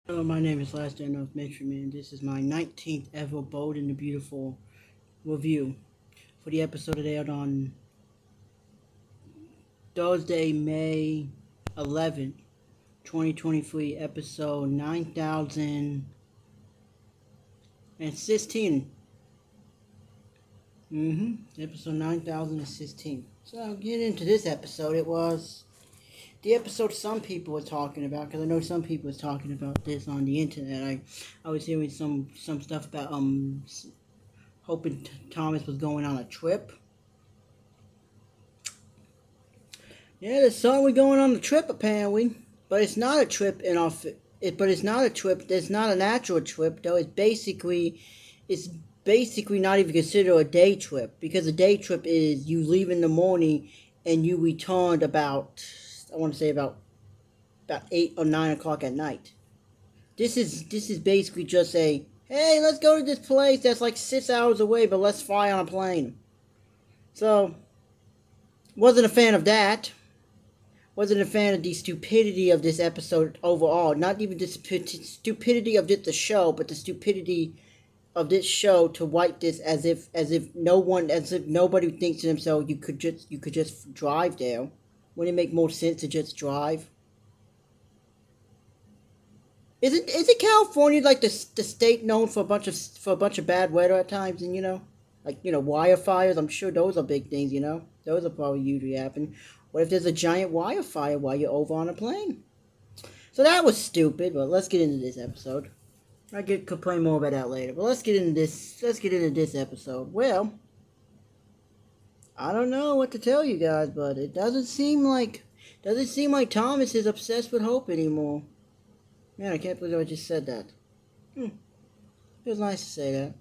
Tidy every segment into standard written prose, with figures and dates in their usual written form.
Hello, my name is Last Day of Man. This is my 19th ever Bold and the Beautiful review for the episode that aired on Thursday, May 11th, 2023, episode 9016. Episode 9016. So I'll get into this episode. It was the episode some people were talking about, because I know some people was talking about this on the internet. I was hearing some stuff about hoping Thomas was going on a trip. Yeah, the son we're going on the trip apparently, but it's not a trip in off. But it's not a trip. It's not a natural trip though. It's basically not even considered a day trip, because a day trip is you leave in the morning and you returned about, I want to say about 8 or 9 o'clock at night. This is basically just a, hey, let's go to this place that's like 6 hours away, but let's fly on a plane. So wasn't a fan of that. Wasn't a fan of the stupidity of this episode overall. Not even the stupidity of the show, but the stupidity of this show to write this as if nobody thinks to themselves you could just drive there. Wouldn't it make more sense to just drive? Is it California like the state known for a bunch of bad weather at times, and like wildfires? I'm sure those are big things. Those are probably usually happen. What if there's a giant wildfire while you're over on a plane? So that was stupid. But let's get into this episode. I could complain more about that later. But let's get into this. Let's get into this episode. Well, I don't know what to tell you guys, but it doesn't seem like Thomas is obsessed with Hope anymore. Man, I can't believe I just said that. Feels nice to say that.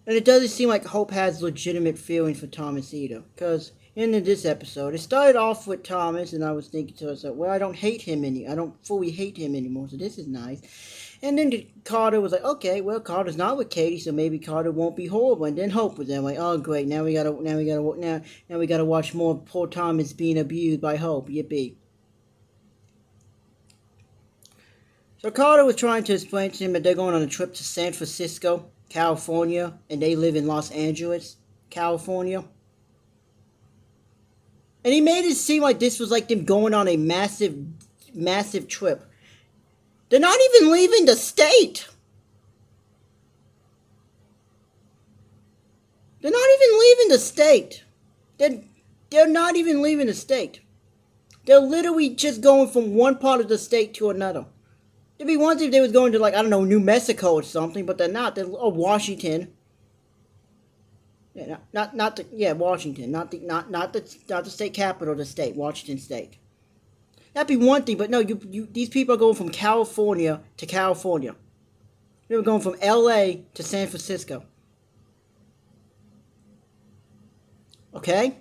And it doesn't seem like Hope has legitimate feelings for Thomas either. Because in this episode, it started off with Thomas, and I was thinking to myself, well, I don't fully hate him anymore, so this is nice. And then Carter was like, okay, well, Carter's not with Katie, so maybe Carter won't be horrible. And then Hope was there, like, oh great, now we gotta watch more poor Thomas being abused by Hope. Yippee. So Carter was trying to explain to him that they're going on a trip to San Francisco, California, and they live in Los Angeles, California. And he made it seem like this was like them going on a massive, massive trip. They're not even leaving the state. They're not even leaving the state. They're not even leaving the state. They're literally just going from one part of the state to another. It'd be one thing if they was going to, like, I don't know, New Mexico or something, but they're not. They're Washington. Yeah, Washington, not the state capital of the state, Washington State. That'd be one thing, but no, these people are going from California to California. They were going from L.A. to San Francisco. Okay,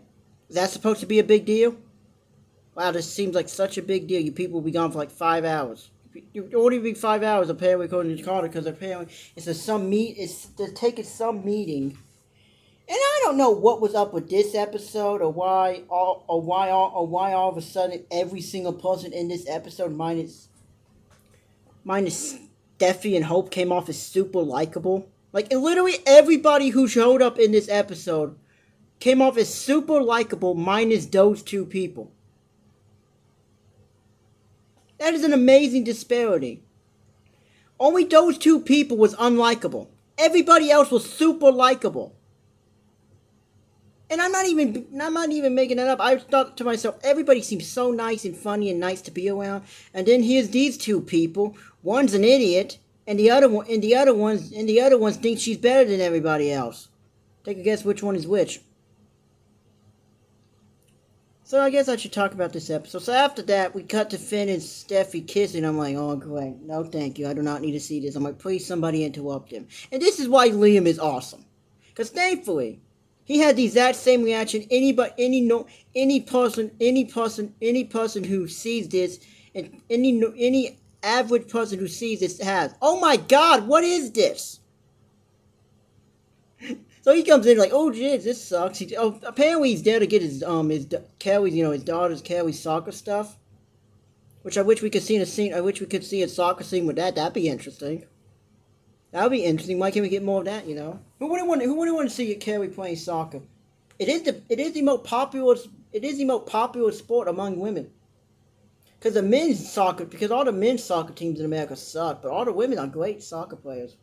is that supposed to be a big deal? Wow, this seems like such a big deal. You people will be gone for like 5 hours. You only be 5 hours apparently according to Carter, because apparently they're taking some meeting. And I don't know what was up with this episode, or why all of a sudden every single person in this episode, minus Steffi and Hope, came off as super likable. Like, literally everybody who showed up in this episode came off as super likable, minus those two people. That is an amazing disparity. Only those two people was unlikable. Everybody else was super likable. And I'm not even making that up. I thought to myself, everybody seems so nice and funny and nice to be around. And then here's these two people. One's an idiot, and the other ones think she's better than everybody else. Take a guess which one is which. So I guess I should talk about this episode. So after that, we cut to Finn and Steffi kissing. I'm like, oh great, no thank you. I do not need to see this. I'm like, please somebody interrupt him. And this is why Liam is awesome, because thankfully he had the exact same reaction. Any person who sees this, and any average person who sees this has. Oh my God, what is this? So he comes in like, oh jeez, this sucks. Apparently he's there to get his Kelly's, his daughter's Kelly's soccer stuff. Which I wish we could see in a scene. I wish we could see a soccer scene with that. That'd be interesting. That would be interesting. Why can't we get more of that? You know, who wouldn't want? Who wouldn't want to see Carrie playing soccer? It is the most popular. It is the most popular sport among women. Because all the men's soccer teams in America suck, but all the women are great soccer players.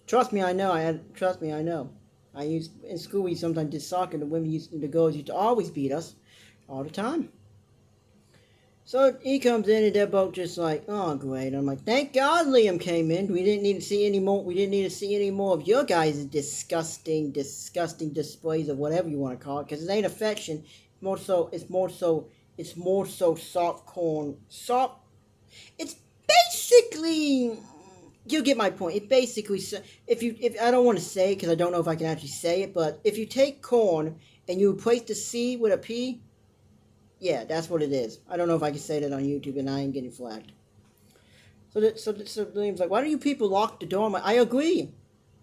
Trust me, I know. Trust me, I know. I used in school. We sometimes did soccer. The girls used to always beat us, all the time. So he comes in and they're both just like, oh great. I'm like, thank God Liam came in. We didn't need to see any more. We didn't need to see any more of your guys' disgusting displays of whatever you want to call it. Because it ain't affection. It's more so soft corn. It's basically. You get my point. It basically, if I don't want to say it because I don't know if I can actually say it, but if you take corn and you replace the C with a P. Yeah, that's what it is. I don't know if I can say that on YouTube, and I ain't getting flagged. So Liam's like, why don't you people lock the door? I'm like, I agree.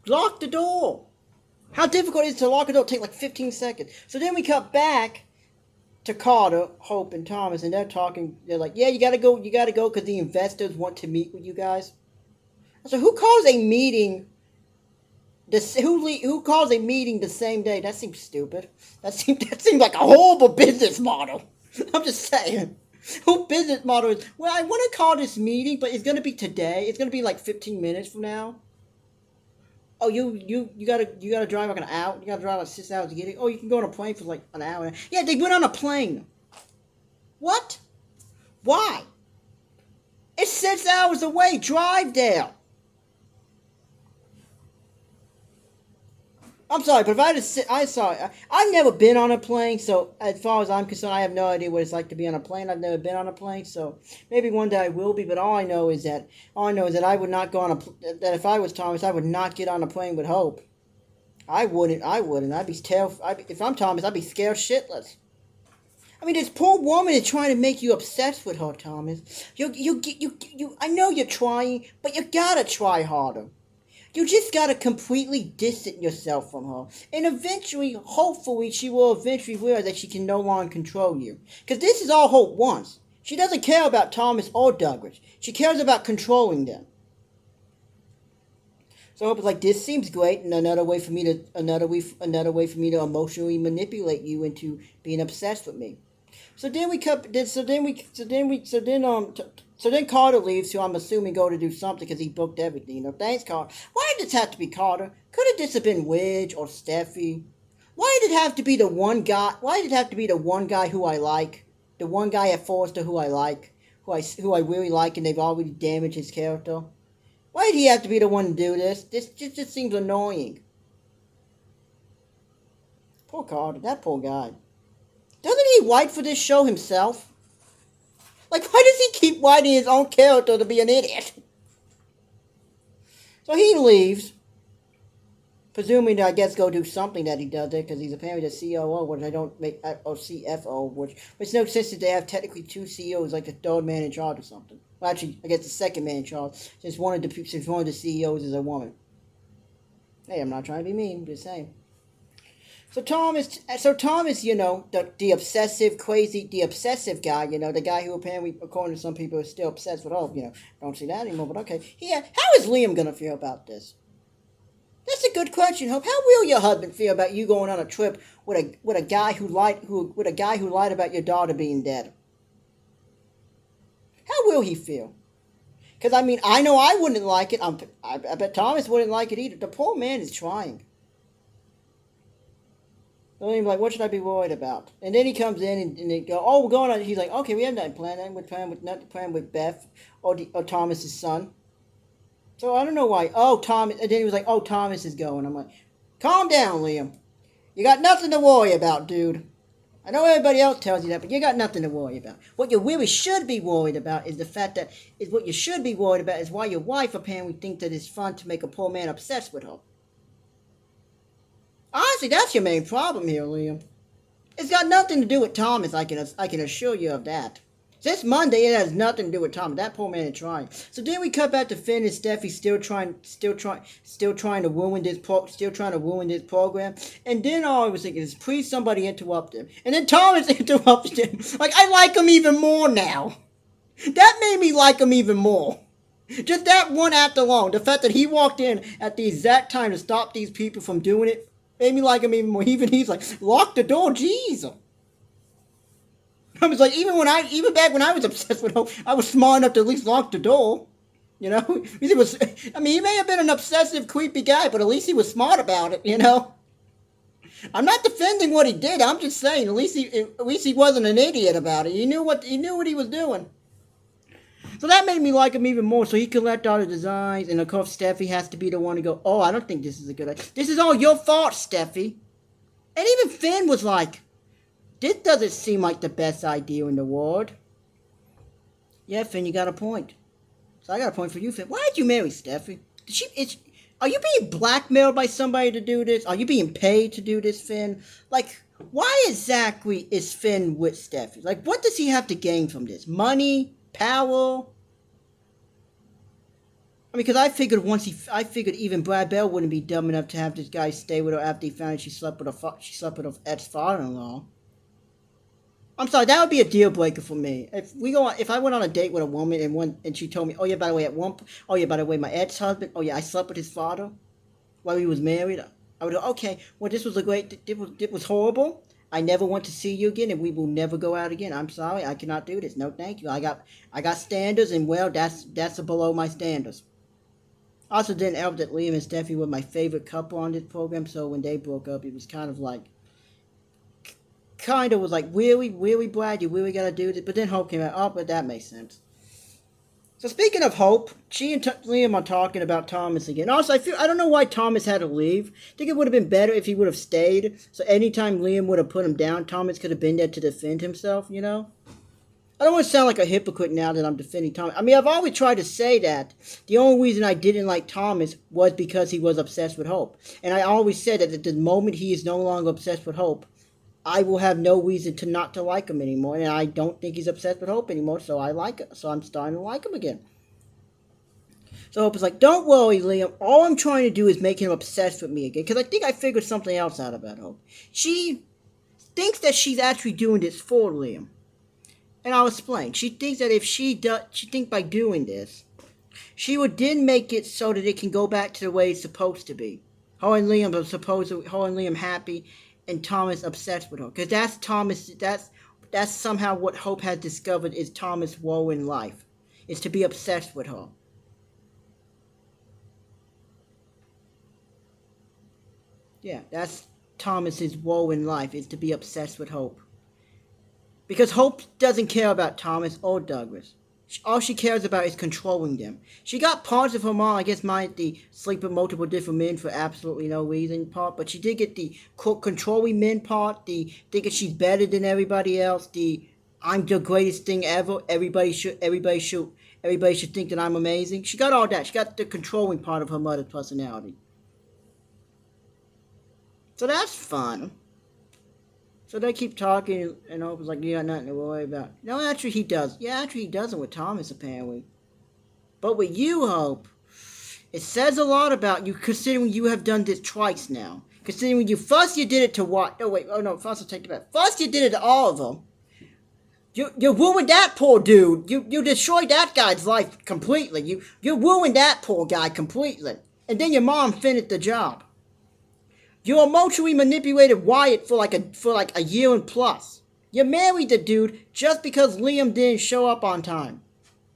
Lock the door. How difficult is it to lock a door? It'll take like 15 seconds. So then we cut back to Carter, Hope, and Thomas, and they're talking. They're like, yeah, you gotta go because the investors want to meet with you guys. So who calls a meeting? Who calls a meeting the same day? That seems stupid. That seems like a horrible business model. I'm just saying. Who business model is? Well, I want to call this meeting, but it's gonna be today. It's gonna be like 15 minutes from now. Oh, you gotta drive like an hour. You gotta drive like 6 hours to get it. Oh, you can go on a plane for like an hour. Yeah, they went on a plane. What? Why? It's 6 hours away. Drive there. I'm sorry, but if I've never been on a plane, so as far as I'm concerned, I have no idea what it's like to be on a plane. I've never been on a plane, so maybe one day I will be. But all I know is that I would not go on that if I was Thomas, I would not get on a plane with Hope. I wouldn't. I'd be terrified. If I'm Thomas, I'd be scared shitless. I mean, this poor woman is trying to make you obsessed with her, Thomas. I know you're trying, but you gotta try harder. You just gotta completely distance yourself from her. And eventually, hopefully, she will eventually realize that she can no longer control you. Because this is all Hope wants. She doesn't care about Thomas or Douglas. She cares about controlling them. So Hope is like, this seems great, and another way for me to emotionally manipulate you into being obsessed with me. So then Carter leaves, who I'm assuming go to do something because he booked everything. You know, thanks, Carter. Why did this have to be Carter? Could have this have been Widge or Steffi? Why did it have to be the one guy? Why did it have to be the one guy who I like? The one guy at Forrester who I like, who I really like, and they've already damaged his character. Why did he have to be the one to do this? This just seems annoying. Poor Carter, that poor guy. Doesn't he write for this show himself? Like, why does he keep writing his own character to be an idiot? So he leaves. Presuming, I guess, go do something that he does there, because he's apparently the COO, which I don't make, or CFO, which makes no sense that they have technically two CEOs, like the third man in charge or something. Well, actually, I guess the second man in charge, since one of the CEOs is a woman. Hey, I'm not trying to be mean, I'm just saying. So Thomas, you know, the obsessive guy, you know, the guy who apparently, according to some people, is still obsessed with, oh, you know, don't see that anymore, but okay. Yeah, how is Liam gonna feel about this? That's a good question, Hope. How will your husband feel about you going on a trip with a guy who lied about your daughter being dead? How will he feel? Because I mean, I know I wouldn't like it. I bet Thomas wouldn't like it either. The poor man is trying. So he's like, what should I be worried about? And then he comes in and they go, oh, we're going on. He's like, okay, we have nothing planned. We're not planning with Beth or Thomas's son. So I don't know why. Oh, Thomas. And then he was like, oh, Thomas is going. I'm like, calm down, Liam. You got nothing to worry about, dude. I know everybody else tells you that, but you got nothing to worry about. What you really should be worried about is why your wife apparently thinks that it's fun to make a poor man obsessed with her. Honestly, that's your main problem here, Liam. It's got nothing to do with Thomas, I can assure you of that. Since Monday, it has nothing to do with Thomas. That poor man is trying. So then we cut back to Finn and Steffi still trying to ruin still trying to ruin this program. And then all I was thinking is, please somebody interrupt him. And then Thomas interrupts him. Like, I like him even more now. That made me like him even more. Just that one act alone, the fact that he walked in at the exact time to stop these people from doing it, made me like him even more. Even he's like, lock the door, jeez. I was like, even back when I was obsessed with Hope, I was smart enough to at least lock the door. You know, he may have been an obsessive, creepy guy, but at least he was smart about it. You know, I'm not defending what he did. I'm just saying, at least he wasn't an idiot about it. He knew what he was doing. So that made me like him even more. So he collect all the designs, and of course Steffi has to be the one to go, oh, I don't think this is a good idea. This is all your fault, Steffi. And even Finn was like, this doesn't seem like the best idea in the world. Yeah, Finn, you got a point. So I got a point for you, Finn. Why did you marry Steffi? Are you being blackmailed by somebody to do this? Are you being paid to do this, Finn? Like, why exactly is Finn with Steffi? Like, what does he have to gain from this? Money? Power? I mean, because I figured even Brad Bell wouldn't be dumb enough to have this guy stay with her after he found out she slept with her ex-father-in-law. I'm sorry, that would be a deal breaker for me. If I went on a date with a woman and she told me, oh yeah, by the way, my ex-husband, oh yeah, I slept with his father while he was married. I would go, okay, well it was horrible. I never want to see you again, and we will never go out again. I'm sorry, I cannot do this. No, thank you. I got standards, and well, that's below my standards. Also, didn't help that Liam and Steffi were my favorite couple on this program, so when they broke up, it was kind of like, really, Brad, you really gotta do this? But then Hope came out, oh, but that makes sense. So speaking of Hope, she and Liam are talking about Thomas again. Also, I don't know why Thomas had to leave. I think it would have been better if he would have stayed. So anytime Liam would have put him down, Thomas could have been there to defend himself, you know? I don't want to sound like a hypocrite now that I'm defending Thomas. I mean, I've always tried to say that the only reason I didn't like Thomas was because he was obsessed with Hope. And I always said that at the moment he is no longer obsessed with Hope, I will have no reason to not to like him anymore. And I don't think he's obsessed with Hope anymore, so I'm starting to like him again. So Hope is like, don't worry, Liam. All I'm trying to do is make him obsessed with me again. Because I think I figured something else out about Hope. She thinks that she's actually doing this for Liam. And I'll explain. She thinks that she thinks by doing this, she would then make it so that it can go back to the way it's supposed to be. Her and Liam happy, and Thomas obsessed with her. Because that's somehow what Hope has discovered is Thomas' woe in life. Is to be obsessed with her. Yeah, that's Thomas's woe in life, is to be obsessed with Hope. Because Hope doesn't care about Thomas or Douglas. All she cares about is controlling them. She got parts of her mom, I guess, the sleep with multiple different men for absolutely no reason part, but she did get the controlling men part, the thinking she's better than everybody else, the I'm the greatest thing ever, everybody should think that I'm amazing. She got all that. She got the controlling part of her mother's personality. So that's fun. So they keep talking, and Hope is like, you got nothing to worry about. No, actually he does. Yeah, actually he doesn't with Thomas, apparently. But with you, Hope, it says a lot about you, considering you have done this twice now. Considering first you did it to what? No, wait, first I'll take it back. First you did it to all of them. You ruined that poor dude. You destroyed that guy's life completely. You ruined that poor guy completely. And then your mom finished the job. You emotionally manipulated Wyatt for like a year and plus. You married the dude just because Liam didn't show up on time.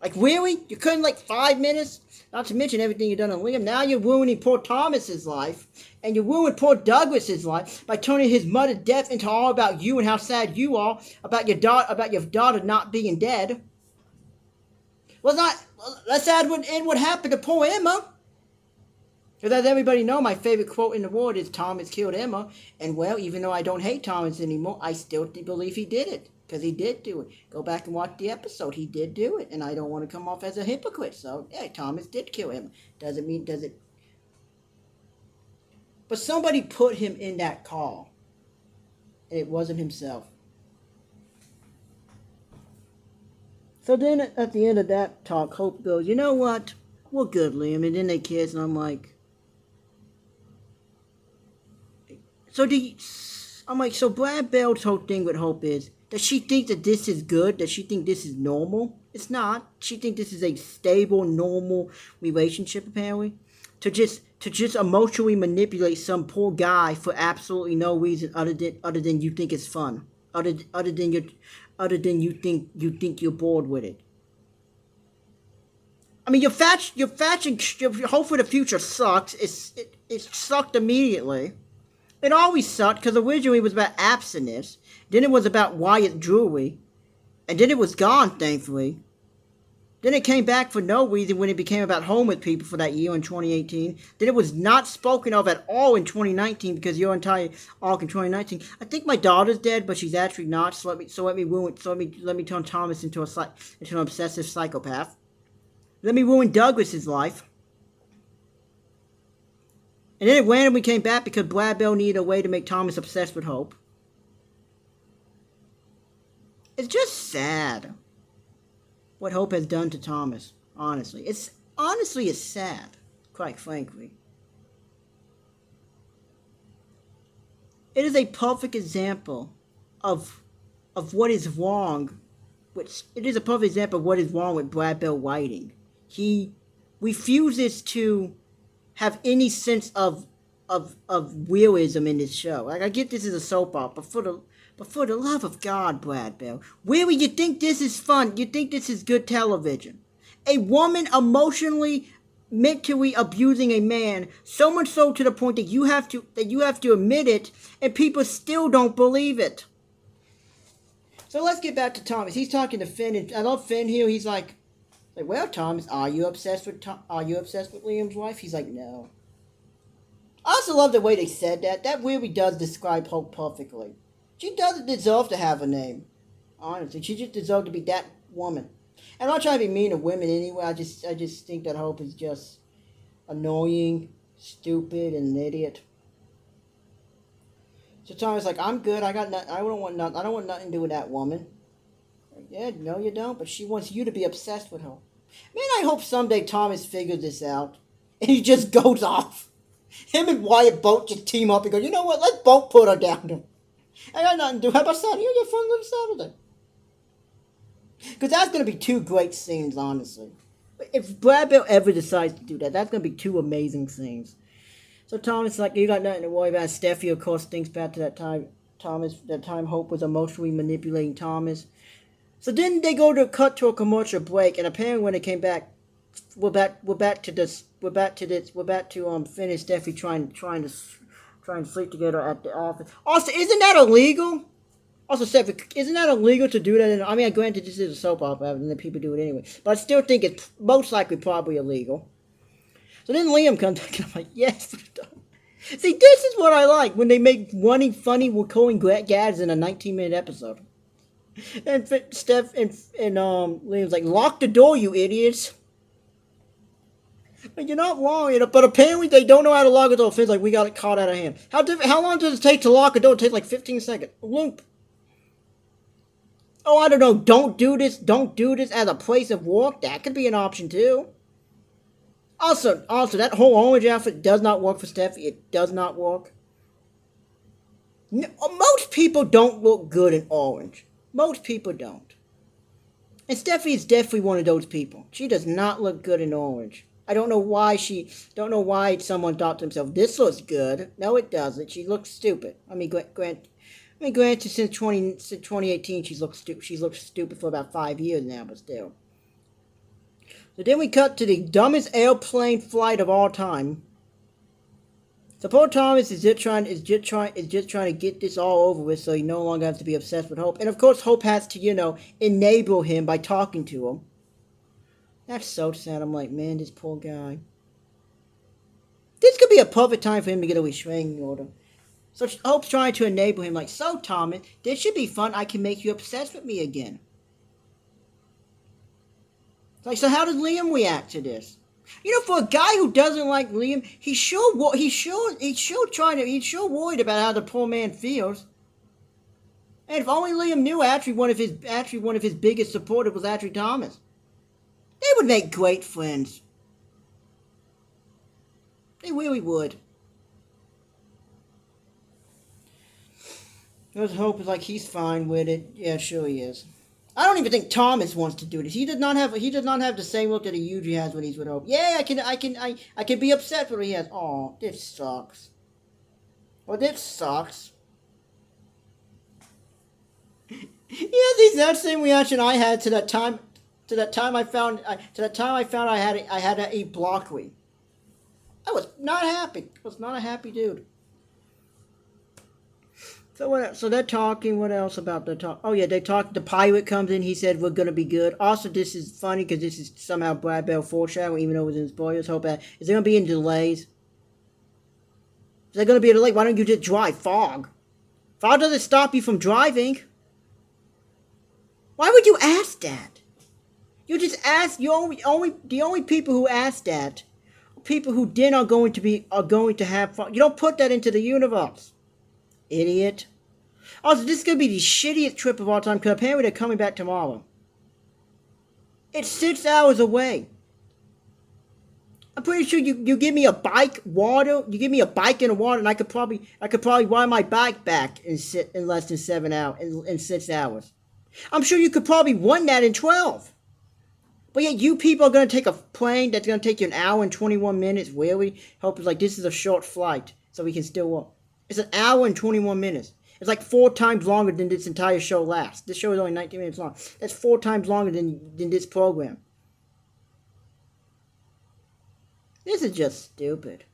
Like, really? You couldn't, 5 minutes? Not to mention everything you've done on Liam. Now you're ruining poor Thomas's life. And you ruined poor Douglas's life by turning his mother's death into all about you and how sad you are about your daughter not being dead. Let's add what happened to poor Emma. Because as everybody know, my favorite quote in the world is Thomas killed Emma. And well, even though I don't hate Thomas anymore, I still believe he did it. Because he did do it. Go back and watch the episode. He did do it. And I don't want to come off as a hypocrite. So, yeah, Thomas did kill Emma. Does it? But somebody put him in that car. And it wasn't himself. So then at the end of that talk, Hope goes, you know what? We're good, Liam. And then they kiss, and I'm like, so do you, I'm like, so Brad Bell's whole thing with Hope is, does she think that this is good? Does she think this is normal? It's not. She think this is a stable, normal relationship, apparently. To just emotionally manipulate some poor guy for absolutely no reason other than you think it's fun. Other than you think you're bored with it. I mean, your hope for the future sucks. It sucked immediately. It always sucked because originally it was about abstinence. Then it was about Wyatt Drury. And then it was gone, thankfully. Then it came back for no reason when it became about homeless people for that year in 2018. Then it was not spoken of at all in 2019 because your entire arc in 2019. I think my daughter's dead, but she's actually not. Let me turn Thomas into an obsessive psychopath. Let me ruin Douglas's life. And then it randomly came back because Brad Bell needed a way to make Thomas obsessed with Hope. It's just sad what Hope has done to Thomas. Honestly, it's sad, quite frankly. It is a perfect example of what is wrong. It is a perfect example of what is wrong with Brad Bell writing. He refuses to have any sense of realism in this show. Like, I get this is a soap opera, but for the love of God, Brad Bell, really, you think this is fun? You think this is good television? A woman emotionally, mentally abusing a man, so much so to the point that you have to admit it, and people still don't believe it. So let's get back to Thomas. He's talking to Finn, and I love Finn here. He's like, well, Thomas, are you obsessed with Liam's wife? He's like, no. I also love the way they said that. That really does describe Hope perfectly. She doesn't deserve to have a name. Honestly, she just deserves to be that woman. And I'm not trying to be mean to women anyway. I just think that Hope is just annoying, stupid, and an idiot. So Thomas like, I'm good. I don't want nothing to do with that woman. Yeah, no, you don't. But she wants you to be obsessed with her. Man, I hope someday Thomas figures this out, and he just goes off. Him and Wyatt both just team up and go, you know what? Let's both put her down. I got nothing to do. How about Saturday? You get fun little Saturday. Because that's going to be two great scenes, honestly. If Brad Bell ever decides to do that, that's going to be two amazing scenes. So Thomas, like, you got nothing to worry about. Steffi, of course, thinks back to that time Hope was emotionally manipulating Thomas. So then they go to cut to a commercial break, and apparently when they came back, we're back to Finn and Steffi trying to sleep together at the office. Also, isn't that illegal? Also, Steffi, isn't that illegal to do that? I mean, granted, this is a soap opera, and then people do it anyway, but I still think it's most likely probably illegal. So then Liam comes back, and I'm like, yes. See, this is what I like when they make funny recurring gags in a 19-minute episode. And Steph and Liam's like, lock the door, you idiots. But you're not wrong, but apparently they don't know how to lock a door. Finn's like, we got it caught out of hand. How long does it take to lock a door? It takes like 15 seconds. Loop. Oh, I don't know. Don't do this as a place of work. That could be an option too. Also, that whole orange outfit does not work for Steffi. It does not work. No, most people don't look good in orange. Most people don't. And Steffi is definitely one of those people. She does not look good in orange. I don't know why someone thought to themselves, this looks good. No, it doesn't. She looks stupid. Granted, since 2018, she's looked stupid for about 5 years now, but still. So then we cut to the dumbest airplane flight of all time. So poor Thomas is just trying to get this all over with, so he no longer has to be obsessed with Hope. And of course, Hope has to, enable him by talking to him. That's so sad. I'm like, man, this poor guy. This could be a perfect time for him to get a restraining order. So Hope's trying to enable him, like, so Thomas, this should be fun. I can make you obsessed with me again. Like, so how does Liam react to this? For a guy who doesn't like Liam, he's sure worried about how the poor man feels. And if only Liam knew one of his biggest supporters was actually Thomas. They would make great friends. They really would. Let's hope it's like he's fine with it. Yeah, sure he is. I don't even think Thomas wants to do this. He does not have the same look that he usually has when he's with Hope. Yeah, I can be upset when he has. Oh, this sucks. Well, this sucks. Yeah, the exact same reaction I had to that time. To that time I found I had to eat broccoli. I was not happy. I was not a happy dude. So what? So they're talking. What else about the talk? Oh yeah, they talk. The pilot comes in. He said we're gonna be good. Also, this is funny because this is somehow Brad Bell foreshadowing, even though it was in spoilers. Hope that is there gonna be any delays? Is there gonna be a delay? Why don't you just drive? Fog. Fog doesn't stop you from driving. Why would you ask that? You just ask. The only people who ask that are people who then are going to have fun. You don't put that into the universe, idiot. Also, this is going to be the shittiest trip of all time because apparently they're coming back tomorrow. It's 6 hours away. I'm pretty sure you give me a bike, water. You give me a bike and a water, and I could probably ride my bike back in less than 7 hours, in 6 hours. I'm sure you could probably run that in 12. But yet you people are going to take a plane that's going to take you an hour and 21 minutes. Really? Hope it's like this is a short flight, so we can still walk. It's an hour and 21 minutes. It's like 4 times longer than this entire show lasts. This show is only 19 minutes long. That's 4 times longer than this program. This is just stupid.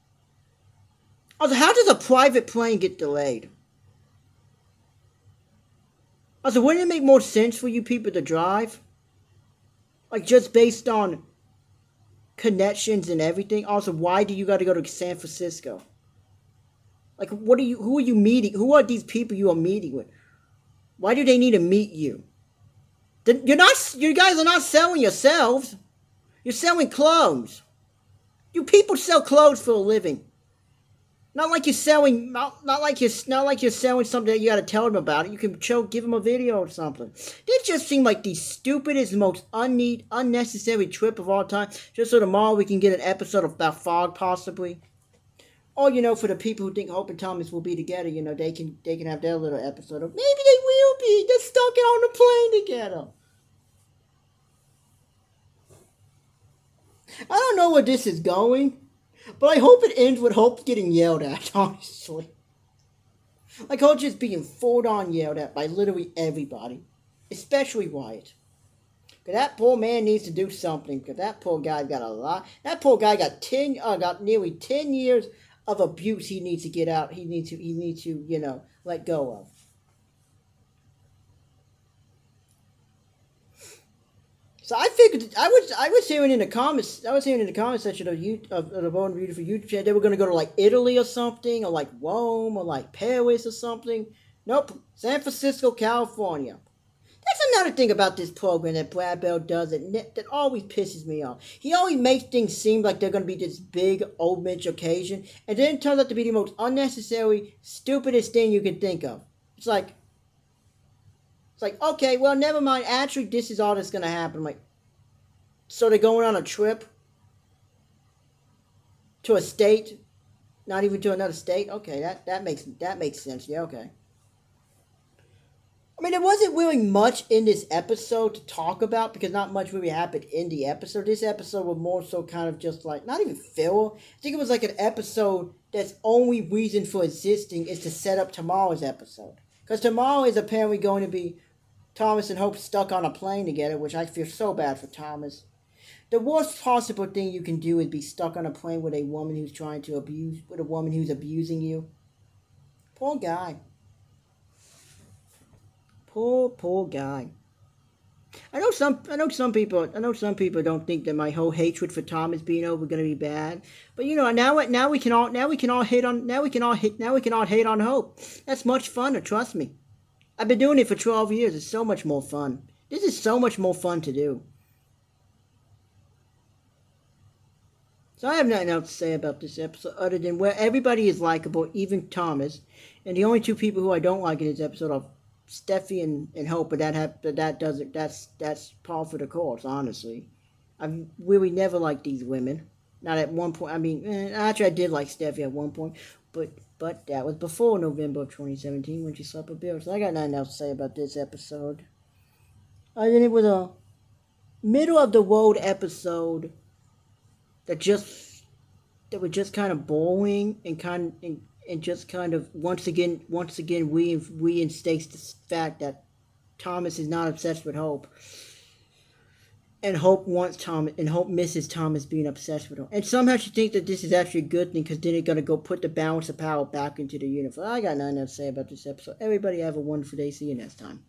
Also, how does a private plane get delayed? Also, wouldn't it make more sense for you people to drive? Like, just based on connections and everything. Also, why do you got to go to San Francisco? Like, who are you meeting? Who are these people you are meeting with? Why do they need to meet you? You guys are not selling yourselves. You're selling clothes. You people sell clothes for a living. Not like you're selling something that you gotta tell them about it. You can give them a video or something. This just seemed like the stupidest, most unnecessary trip of all time. Just so tomorrow we can get an episode about Fog, possibly. Or, for the people who think Hope and Thomas will be together, they can have their little episode of maybe they will be. They're stuck on the plane together. I don't know where this is going, but I hope it ends with Hope getting yelled at, honestly. Like Hope just being full-on yelled at by literally everybody, especially Wyatt. Because that poor man needs to do something, because that poor guy got a lot. That poor guy got nearly 10 years of abuse he needs to get out. He needs to, let go of. So I figured I was hearing in the comments section of the Bone Beautiful YouTube channel they were gonna go to like Italy or something, or like Rome or like Paris or something. Nope, San Francisco, California. That's another thing about this program that Brad Bell does that always pisses me off. He always makes things seem like they're going to be this big, old Mitch occasion, and then it turns out to be the most unnecessary, stupidest thing you can think of. It's like, okay, well, never mind. Actually, this is all that's going to happen. I'm like, so they're going on a trip to a state, not even to another state? Okay, that makes sense. Yeah, okay. I mean, there wasn't really much in this episode to talk about because not much really happened in the episode. This episode was more so kind of just like, not even filler. I think it was like an episode that's only reason for existing is to set up tomorrow's episode. Because tomorrow is apparently going to be Thomas and Hope stuck on a plane together, which I feel so bad for Thomas. The worst possible thing you can do is be stuck on a plane with a woman who's abusing you. Poor guy. Poor guy. I know some people don't think that my whole hatred for Thomas being over going to be bad. But now we can all hate on Hope. That's much funner, trust me. I've been doing it for 12 years. It's so much more fun. This is so much more fun to do. So I have nothing else to say about this episode other than where everybody is likable, even Thomas. And the only two people who I don't like in this episode are Steffi and Hope, but that doesn't that's par for the course. Honestly, I really never liked these women. Not at one point. I mean, actually, I did like Steffi at one point, but that was before November of 2017 when she slept with Bill. So I got nothing else to say about this episode. I think it was a middle of the road episode that just that was just kind of boring and just kind of once again reinstates the fact that Thomas is not obsessed with Hope, and Hope wants Thomas, and Hope misses Thomas being obsessed with her, and somehow she thinks that this is actually a good thing because then it's gonna go put the balance of power back into the universe. I got nothing else to say about this episode. Everybody have a wonderful day. See you next time.